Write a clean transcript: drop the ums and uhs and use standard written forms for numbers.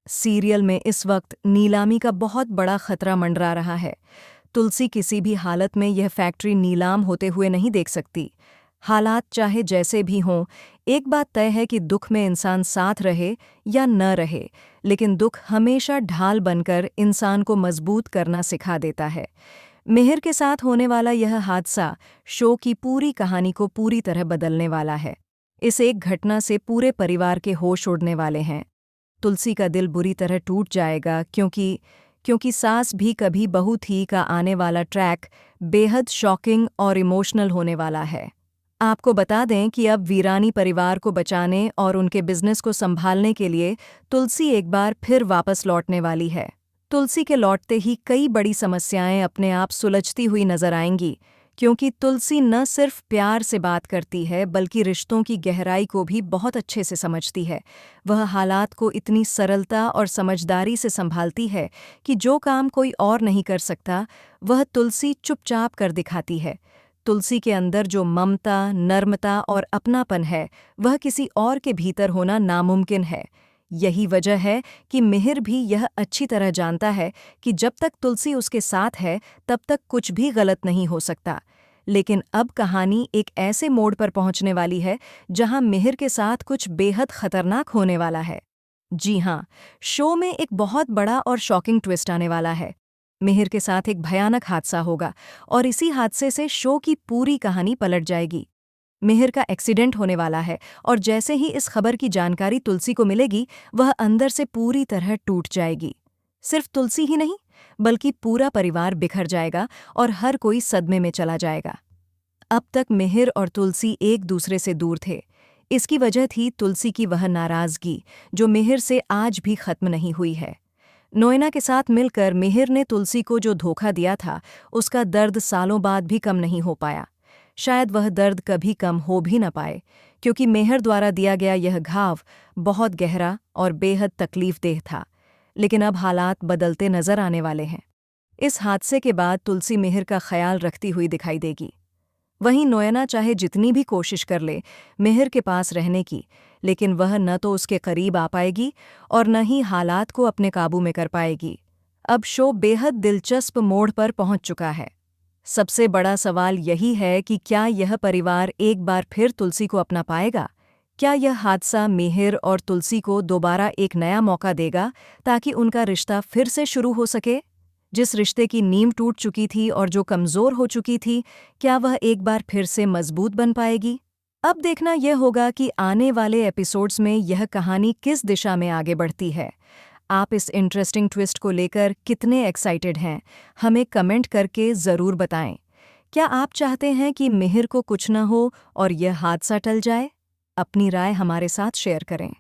Serial में इस वक्त नीलामी का बहुत बड़ा खतरा मंडरा रहा है। तुलसी किसी भी हालत में यह फैक्ट्री नीलाम होते हुए नहीं देख सकती। हालात चाहे जैसे भी हों, एक बात तय है कि दुख में इंसान साथ रहे या न रहे, लेकिन दुख हमेशा ढाल बनकर इंसान को मजबूत करना सिखा देता है। मिहिर के साथ होने वाला यह हादसा शो की पूरी कहानी को पूरी तरह बदलने वाला है। इस एक घटना से पूरे परिवार के होश उड़ने वाले हैं। तुलसी का दिल बुरी तरह टूट जाएगा क्योंकि सास भी कभी बहू थी का आने वाला ट्रैक बेहद शॉकिंग और इमोशनल होने वाला है। आपको बता दें कि अब वीरानी परिवार को बचाने और उनके बिजनेस को संभालने के लिए तुलसी एक बार फिर वापस लौटने वाली है। तुलसी के लौटते ही कई बड़ी समस्याएं अपने आप सुलझती हुई नजर आएंगी, क्योंकि तुलसी न सिर्फ प्यार से बात करती है बल्कि रिश्तों की गहराई को भी बहुत अच्छे से समझती है। वह हालात को इतनी सरलता और समझदारी से संभालती है कि जो काम कोई और नहीं कर सकता, वह तुलसी चुपचाप कर दिखाती है। तुलसी के अंदर जो ममता, नर्मता और अपनापन है, वह किसी और के भीतर होना नामुमकिन है। यही वजह है कि मिहिर भी यह अच्छी तरह जानता है कि जब तक तुलसी उसके साथ है तब तक कुछ भी गलत नहीं हो सकता। लेकिन अब कहानी एक ऐसे मोड़ पर पहुंचने वाली है जहां मिहिर के साथ कुछ बेहद खतरनाक होने वाला है। जी हाँ, शो में एक बहुत बड़ा और शॉकिंग ट्विस्ट आने वाला है। मिहिर के साथ एक भयानक हादसा होगा और इसी हादसे से शो की पूरी कहानी पलट जाएगी। मिहिर का एक्सीडेंट होने वाला है और जैसे ही इस खबर की जानकारी तुलसी को मिलेगी, वह अंदर से पूरी तरह टूट जाएगी। सिर्फ तुलसी ही नहीं, बल्कि पूरा परिवार बिखर जाएगा और हर कोई सदमे में चला जाएगा। अब तक मिहिर और तुलसी एक दूसरे से दूर थे। इसकी वजह थी तुलसी की वह नाराजगी जो मिहिर से आज भी खत्म नहीं हुई है। नोएना के साथ मिलकर मिहिर ने तुलसी को जो धोखा दिया था, उसका दर्द सालों बाद भी कम नहीं हो पाया। शायद वह दर्द कभी कम हो भी न पाए, क्योंकि मिहिर द्वारा दिया गया यह घाव बहुत गहरा और बेहद तकलीफदेह था। लेकिन अब हालात बदलते नजर आने वाले हैं। इस हादसे के बाद तुलसी मिहिर का ख्याल रखती हुई दिखाई देगी। वहीं नोएना चाहे जितनी भी कोशिश कर ले मिहिर के पास रहने की, लेकिन वह न तो उसके करीब आ पाएगी और न ही हालात को अपने काबू में कर पाएगी। अब शो बेहद दिलचस्प मोड़ पर पहुंच चुका है। सबसे बड़ा सवाल यही है कि क्या यह परिवार एक बार फिर तुलसी को अपना पाएगा? क्या यह हादसा मिहिर और तुलसी को दोबारा एक नया मौका देगा ताकि उनका रिश्ता फिर से शुरू हो सके? जिस रिश्ते की नींव टूट चुकी थी और जो कमज़ोर हो चुकी थी, क्या वह एक बार फिर से मजबूत बन पाएगी? अब देखना यह होगा कि आने वाले एपिसोड्स में यह कहानी किस दिशा में आगे बढ़ती है। आप इस इंटरेस्टिंग ट्विस्ट को लेकर कितने एक्साइटेड हैं, हमें कमेंट करके ज़रूर बताएं। क्या आप चाहते हैं कि मिहिर को कुछ न हो और यह हादसा टल जाए? अपनी राय हमारे साथ शेयर करें।